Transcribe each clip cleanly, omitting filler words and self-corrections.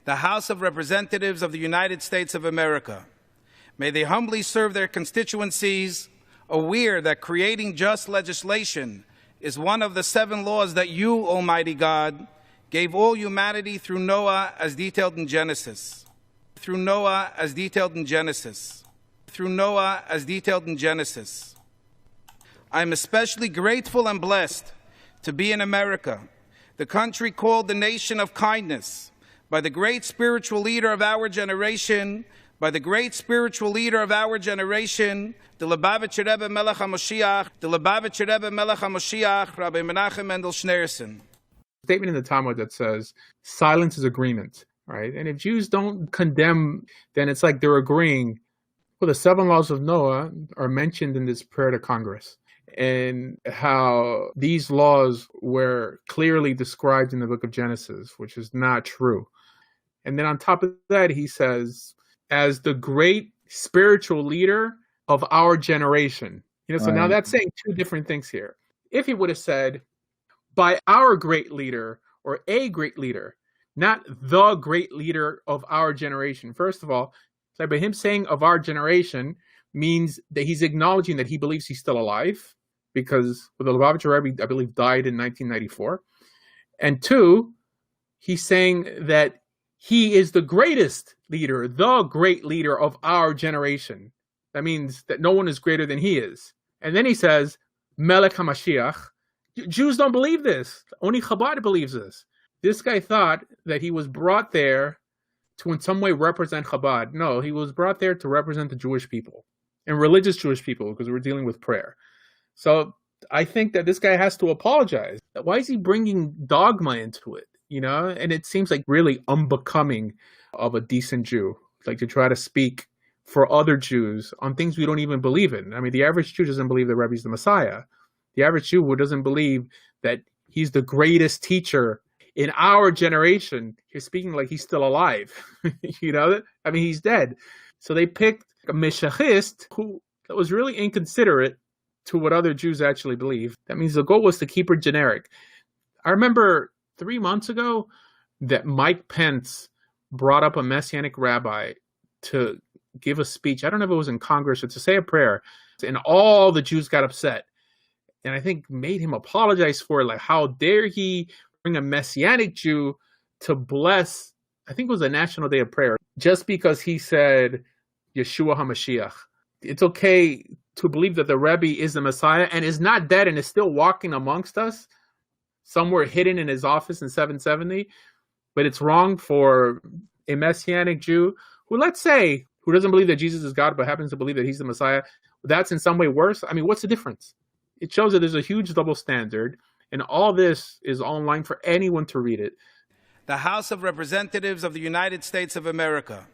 the House of Representatives of the United States of America. May they humbly serve their constituencies, aware that creating just legislation is one of the 7 laws that you, Almighty God, gave all humanity through Noah as detailed in Genesis. Through Noah as detailed in Genesis. Through Noah as detailed in Genesis. I am especially grateful and blessed to be in America, the country called the nation of kindness, by the great spiritual leader of our generation, the Lubavitcher Rebbe Melech HaMoshiach, Rabbi Menachem Mendel Schneerson. Statement in the Talmud that says silence is agreement, right? And if Jews don't condemn, then it's like they're agreeing. Well, the 7 laws of Noah are mentioned in this prayer to Congress, and how these laws were clearly described in the book of Genesis, which is not true. And then on top of that, he says, as the great spiritual leader of our generation. So now that's saying 2 different things here. If he would have said, by our great leader, or a great leader, not the great leader of our generation. First of all, by him saying of our generation means that he's acknowledging that he believes he's still alive, because the Lubavitcher Rebbe, I believe, died in 1994. And 2, he's saying that he is the greatest leader, the great leader of our generation. That means that no one is greater than he is. And then he says, Melech HaMashiach. Jews don't believe this. Only Chabad believes this. This guy thought that he was brought there to in some way represent Chabad. No, he was brought there to represent the Jewish people and religious Jewish people, because we're dealing with prayer. So I think that this guy has to apologize. Why is he bringing dogma into it? And it seems like really unbecoming of a decent Jew, like to try to speak for other Jews on things we don't even believe in. I mean, the average Jew doesn't believe that Rebbe's the Messiah. The average Jew who doesn't believe that he's the greatest teacher in our generation, he's speaking like he's still alive. I mean, he's dead. So they picked a Meshachist who was really inconsiderate to what other Jews actually believe. That means the goal was to keep her generic. I remember 3 months ago that Mike Pence brought up a Messianic rabbi to give a speech. I don't know if it was in Congress or to say a prayer. And all the Jews got upset. And I think made him apologize for it. Like, how dare he bring a Messianic Jew to bless, I think it was a National Day of Prayer, just because he said Yeshua HaMashiach. It's okay to believe that the Rebbe is the Messiah and is not dead and is still walking amongst us, somewhere hidden in his office in 770. But it's wrong for a Messianic Jew who, let's say, who doesn't believe that Jesus is God but happens to believe that he's the Messiah. That's in some way worse. I mean, what's the difference? It shows that there's a huge double standard, and all this is online for anyone to read it. The House of Representatives of the United States of America.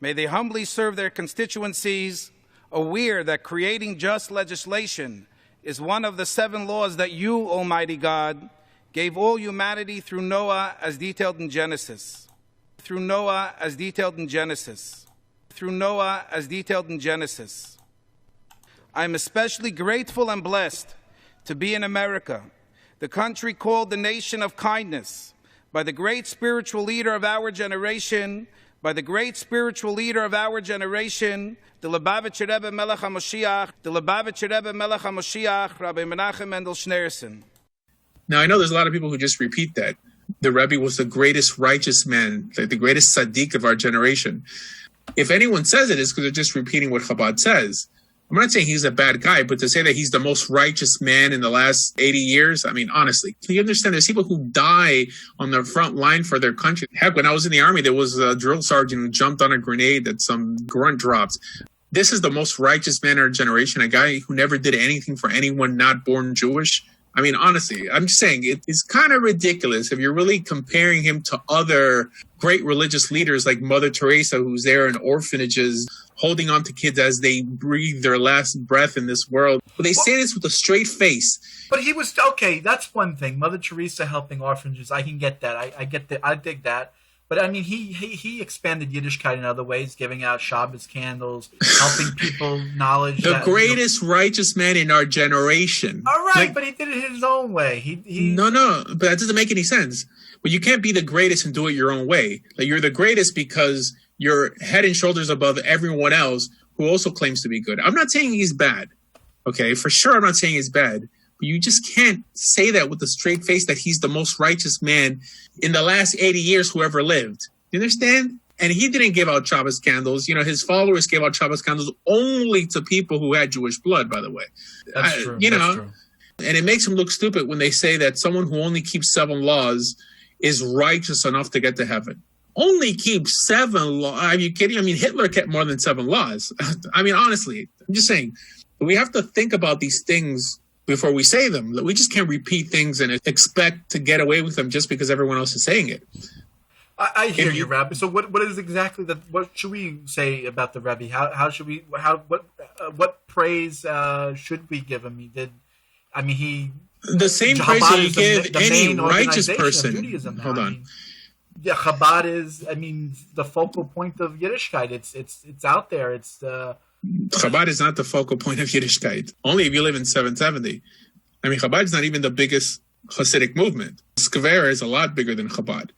May they humbly serve their constituencies, aware that creating just legislation is one of the 7 laws that you, Almighty God, gave all humanity through Noah as detailed in Genesis. Through Noah as detailed in Genesis. Through Noah as detailed in Genesis. I am especially grateful and blessed to be in America, the country called the nation of kindness, by the great spiritual leader of our generation, the Lubavitcher Rebbe Melech HaMoshiach, Rabbi Menachem Mendel Schneerson. Now, I know there's a lot of people who just repeat that. The Rebbe was the greatest righteous man, like the greatest tzaddik of our generation. If anyone says it, it's because they're just repeating what Chabad says. I'm not saying he's a bad guy, but to say that he's the most righteous man in the last 80 years, I mean, honestly, can you understand there's people who die on the front line for their country? Heck, when I was in the army, there was a drill sergeant who jumped on a grenade that some grunt dropped. This is the most righteous man in our generation, a guy who never did anything for anyone not born Jewish. I mean, honestly, I'm just saying it's kind of ridiculous if you're really comparing him to other great religious leaders like Mother Teresa, who's there in orphanages, holding on to kids as they breathe their last breath in this world. But they say this with a straight face. But he was, okay, that's one thing. Mother Teresa helping orphanages, I can get that. I get that. I dig that. But I mean, he expanded Yiddishkeit in other ways, giving out Shabbos candles, helping people knowledge. The greatest righteous man in our generation. All right, but he did it his own way. No, but that doesn't make any sense. But you can't be the greatest and do it your own way. Like, you're the greatest because you're head and shoulders above everyone else who also claims to be good. I'm not saying he's bad. Okay, for sure I'm not saying he's bad. But you just can't say that with a straight face that he's the most righteous man in the last 80 years who ever lived. You understand? And he didn't give out Shabbos candles. You know, his followers gave out Shabbos candles only to people who had Jewish blood, by the way. That's true. That's true. And it makes him look stupid when they say that someone who only keeps 7 laws is righteous enough to get to heaven. Only keep 7 laws. Are you kidding? I mean, Hitler kept more than 7 laws. I mean, honestly, I'm just saying, we have to think about these things before we say them. We just can't repeat things and expect to get away with them just because everyone else is saying it. I hear you, Rabbi. So what is exactly what should we say about the Rebbe? What praise should we give him? The same praise that you give any righteous person. Judaism now. Hold on. Chabad is, the focal point of Yiddishkeit. It's out there. Chabad is not the focal point of Yiddishkeit. Only if you live in 770. Chabad is not even the biggest Hasidic movement. Skvera is a lot bigger than Chabad.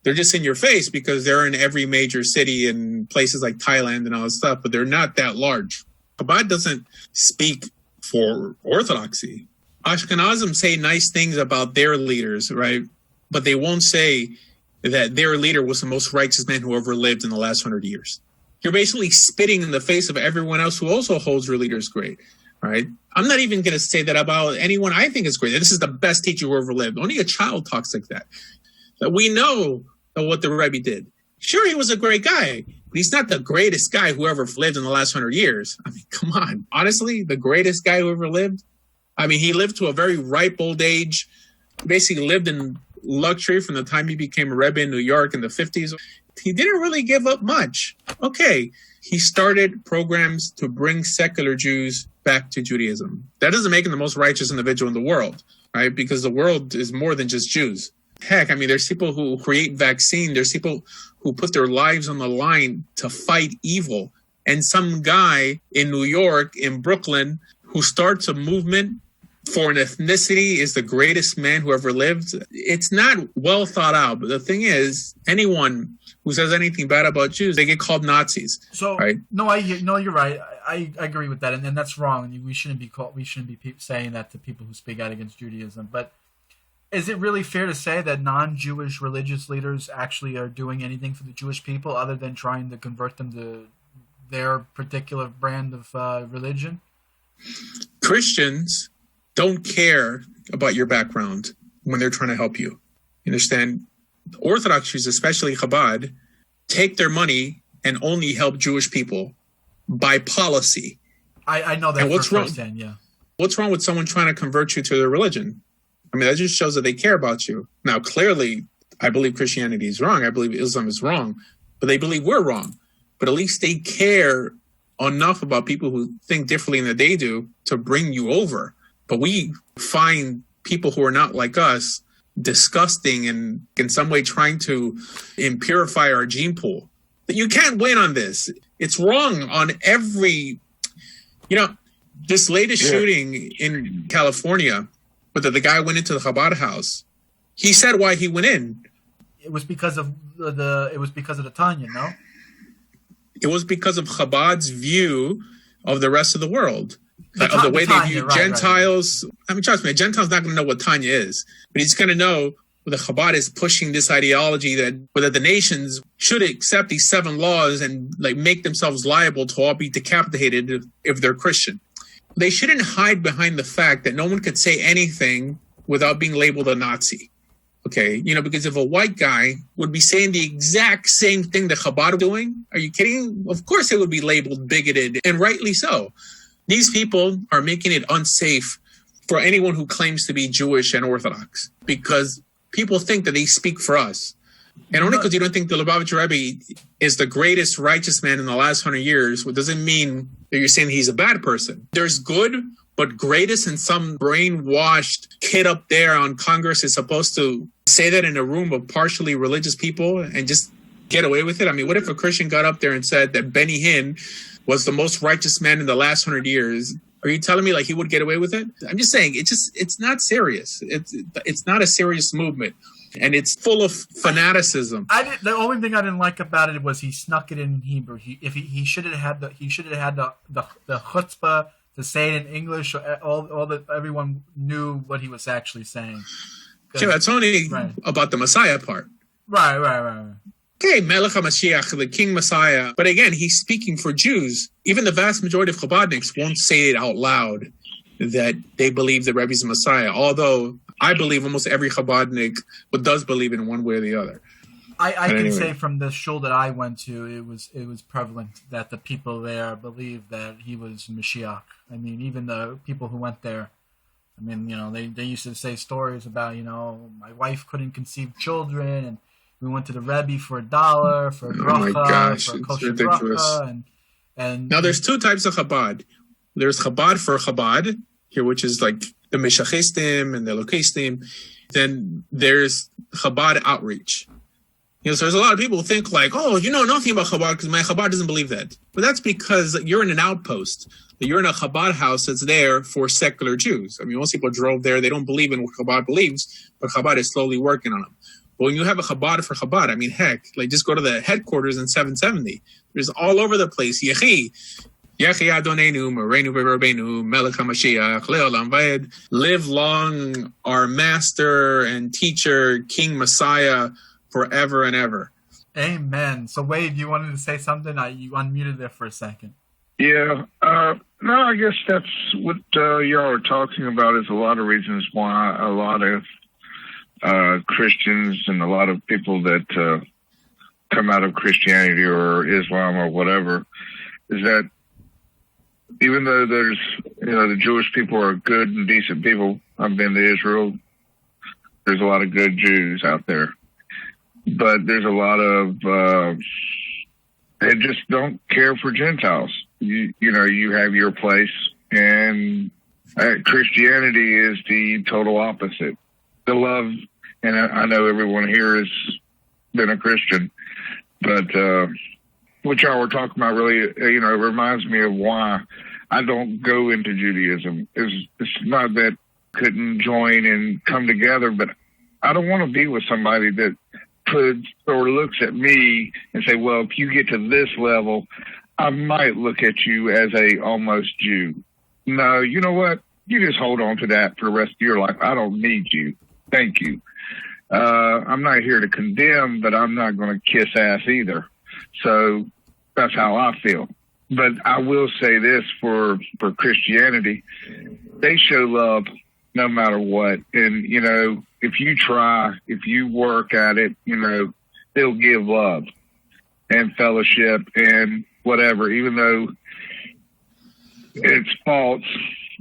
They're just in your face because they're in every major city and places like Thailand and all this stuff, but they're not that large. Chabad doesn't speak for Orthodoxy. Ashkenazim say nice things about their leaders, right? But they won't say that their leader was the most righteous man who ever lived in the last 100 years. You're basically spitting in the face of everyone else who also holds your leaders great, right? I'm not even going to say that about anyone I think is great. This is the best teacher who ever lived. Only a child talks like that. We know what the Rebbe did. Sure, he was a great guy, but he's not the greatest guy who ever lived in the last 100 years. Come on. Honestly, the greatest guy who ever lived? He lived to a very ripe old age, basically lived in luxury from the time he became a Rebbe in New York in the 50s. He didn't really give up much. Okay, he started programs to bring secular Jews back to Judaism. That doesn't make him the most righteous individual in the world, right? Because the world is more than just Jews. Heck, there's people who create vaccine. There's people who put their lives on the line to fight evil. And some guy in New York, in Brooklyn, who starts a movement for an ethnicity is the greatest man who ever lived. It's not well thought out. But the thing is, anyone who says anything bad about Jews, they get called Nazis. So, right? No, you're right. I agree with that, and that's wrong. We shouldn't be saying that to people who speak out against Judaism. But is it really fair to say that non-Jewish religious leaders actually are doing anything for the Jewish people other than trying to convert them to their particular brand of religion? Christians don't care about your background when they're trying to help you. You understand? Orthodox Jews, especially Chabad, take their money and only help Jewish people by policy. I know that. And what's wrong? Yeah. What's wrong with someone trying to convert you to their religion? That just shows that they care about you. Now, clearly, I believe Christianity is wrong. I believe Islam is wrong. But they believe we're wrong. But at least they care enough about people who think differently than they do to bring you over. But we find people who are not like us disgusting and in some way trying to impurify our gene pool. You can't win on this. It's wrong on every... this latest shooting in California, but the guy went into the Chabad house. He said why he went in. It was because of the Tanya, no? It was because of Chabad's view of the rest of the world. Of the way they view Gentiles. Right. Trust me, a Gentile's not going to know what Tanya is, but he's going to know the Chabad is pushing this ideology that the nations should accept these 7 laws and make themselves liable to all be decapitated if they're Christian. They shouldn't hide behind the fact that no one could say anything without being labeled a Nazi. Okay, because if a white guy would be saying the exact same thing that Chabad are doing, are you kidding? Of course it would be labeled bigoted, and rightly so. These people are making it unsafe for anyone who claims to be Jewish and Orthodox because people think that they speak for us. And only because you don't think the Lubavitcher Rebbe is the greatest righteous man in the last 100 years, what doesn't mean that you're saying he's a bad person. There's good, but greatest, and some brainwashed kid up there on Congress is supposed to say that in a room of partially religious people and just get away with it? I mean, what if a Christian got up there and said that Benny Hinn was the most righteous man in the last 100 years? Are you telling me like he would get away with it? I'm just saying it's not serious. It's not a serious movement, and it's full of fanaticism. The only thing I didn't like about it was he snuck it in Hebrew. He should have had the chutzpah to say it in English. Everyone knew what he was actually saying. Yeah, it's only about the Messiah part. Right. Okay, Melech HaMashiach, the King Messiah. But again, he's speaking for Jews. Even the vast majority of Chabadniks won't say it out loud that they believe the Rebbe's the Messiah. Although I believe almost every Chabadnik does believe in one way or the other. I can say from the shul that I went to, it was prevalent that the people there believed that he was Mashiach. I mean, even the people who went there, I mean, they used to say stories about, my wife couldn't conceive children, and we went to the Rebbe for $1 for a bracha, oh my gosh, for a it's kosher ridiculous. bracha, and now there's two types of Chabad. There's Chabad for Chabad here, which is like the Meshachistim and the Lokistim. Then there's Chabad outreach. So there's a lot of people who think like, oh, you know nothing about Chabad because my Chabad doesn't believe that. But that's because you're in an outpost. You're in a Chabad house that's there for secular Jews. I mean, most people drove there. They don't believe in what Chabad believes, but Chabad is slowly working on them. But when you have a Chabad for Chabad, I mean, heck, like just go to the headquarters in 770. There's all over the place. Yechi Adonenu, Moreinu Rabbeinu, Melech HaMashiach, Le'olam Vayed. Live long, our master and teacher, King Messiah, forever and ever. Amen. So Wade, you wanted to say something? You unmuted there for a second. Yeah. No, I guess that's what y'all are talking about is a lot of reasons why a lot of Christians and a lot of people that come out of Christianity or Islam or whatever is that even though there's, the Jewish people are good and decent people. I've been to Israel. There's a lot of good Jews out there. But there's a lot of, they just don't care for Gentiles. You have your place, and Christianity is the total opposite. The love, and I know everyone here has been a Christian, but what y'all were talking about really, it reminds me of why I don't go into Judaism. It's not that I couldn't join and come together, but I don't want to be with somebody that puts or looks at me and say, well, if you get to this level, I might look at you as a almost Jew. No, you know what? You just hold on to that for the rest of your life. I don't need you. Thank you. I'm not here to condemn, but I'm not going to kiss ass either. So that's how I feel. But I will say this for Christianity, they show love no matter what. And, if you try, if you work at it, they'll give love and fellowship and whatever, even though it's false.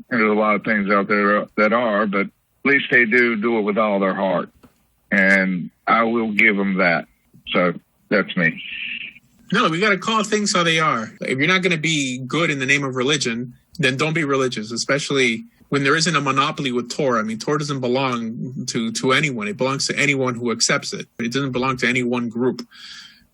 And there's a lot of things out there that are, but at least they do it with all their heart. And I will give them that. So that's me. No, we got to call things how they are. If you're not going to be good in the name of religion, then don't be religious, especially when there isn't a monopoly with Torah. I mean, Torah doesn't belong to anyone. It belongs to anyone who accepts it. It doesn't belong to any one group,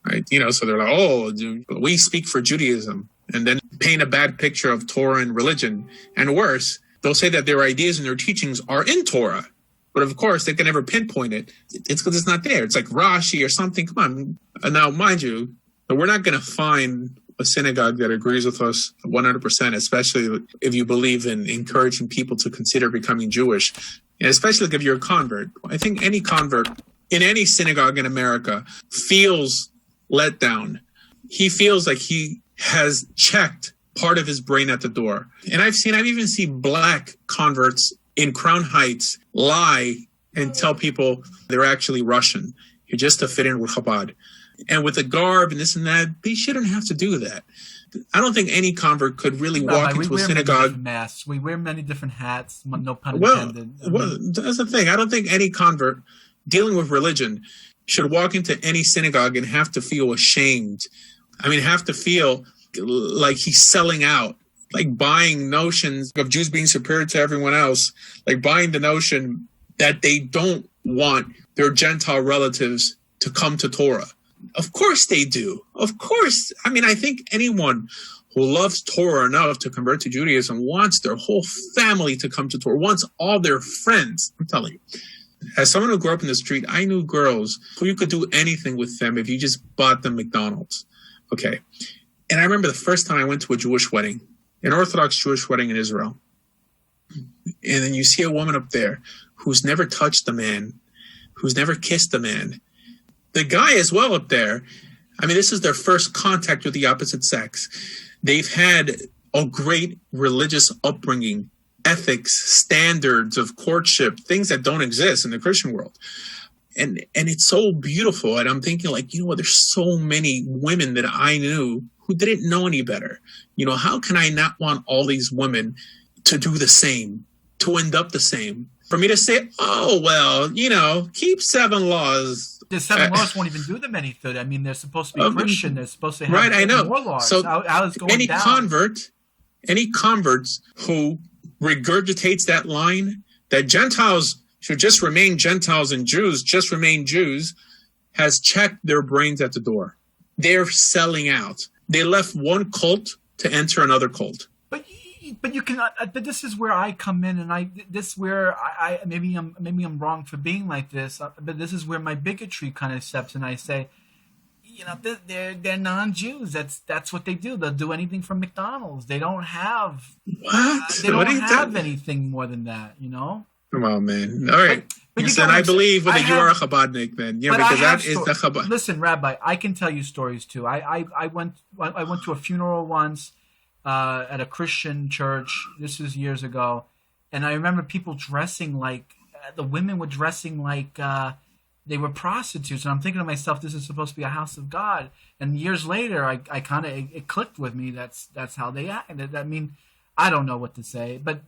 right? So they're like, oh, we speak for Judaism, and then paint a bad picture of Torah and religion. And worse, they'll say that their ideas and their teachings are in Torah. But of course, they can never pinpoint it. It's because it's not there. It's like Rashi or something. Come on. And now, mind you, we're not going to find a synagogue that agrees with us 100%, especially if you believe in encouraging people to consider becoming Jewish, and especially if you're a convert. I think any convert in any synagogue in America feels let down. He feels like he has checked part of his brain at the door. And I've even seen black converts in Crown Heights lie and tell people they're actually Russian just to fit in with Chabad. And with the garb and this and that, they shouldn't have to do that. I don't think any convert could really walk into a synagogue. Masks. We wear many different hats. No pun intended. Well, that's the thing. I don't think any convert dealing with religion should walk into any synagogue and have to feel ashamed. I mean, have to feel like he's selling out, like buying notions of Jews being superior to everyone else, like buying the notion that they don't want their Gentile relatives to come to Torah. Of course they do. Of course. I mean, I think anyone who loves Torah enough to convert to Judaism wants their whole family to come to Torah, wants all their friends. I'm telling you. As someone who grew up in the street, I knew girls who you could do anything with them if you just bought them McDonald's. Okay. And I remember the first time I went to a Jewish wedding, an Orthodox Jewish wedding in Israel. And then you see a woman up there who's never touched a man, who's never kissed a man. The guy as well up there, I mean, this is their first contact with the opposite sex. They've had a great religious upbringing, ethics, standards of courtship, things that don't exist in the Christian world. And it's so beautiful. And I'm thinking, like, you know what, there's so many women that I knew who didn't know any better. You know, how can I not want all these women to do the same, to end up the same? For me to say, oh, well, you know, keep 7 laws. The 7 laws won't even do them any good. I mean, they're supposed to be Christian. They're supposed to have right, I know. more laws. So how is going any down? any converts who regurgitates that line that Gentiles should just remain Gentiles and Jews just remain Jews has checked their brains at the door. They're selling out. They left one cult to enter another cult. But you can. But this is where I come in, and this is where I maybe I'm wrong for being like this. But this is where my bigotry kind of steps in. I say, you know, they're non-Jews. That's what they do. They'll do anything from McDonald's. They don't have They don't have anything more than that. You know. Come on, man. All right. But then I believe whether you are a Chabadnik, then because that is the Chabad. Listen, Rabbi, I can tell you stories too. I went to a funeral once. At a Christian church, this was years ago, and I remember people dressing like the women were dressing like they were prostitutes, and I'm thinking to myself, this is supposed to be a house of God. And years later, I kind of it clicked with me. That's how they acted. I mean, I don't know what to say, but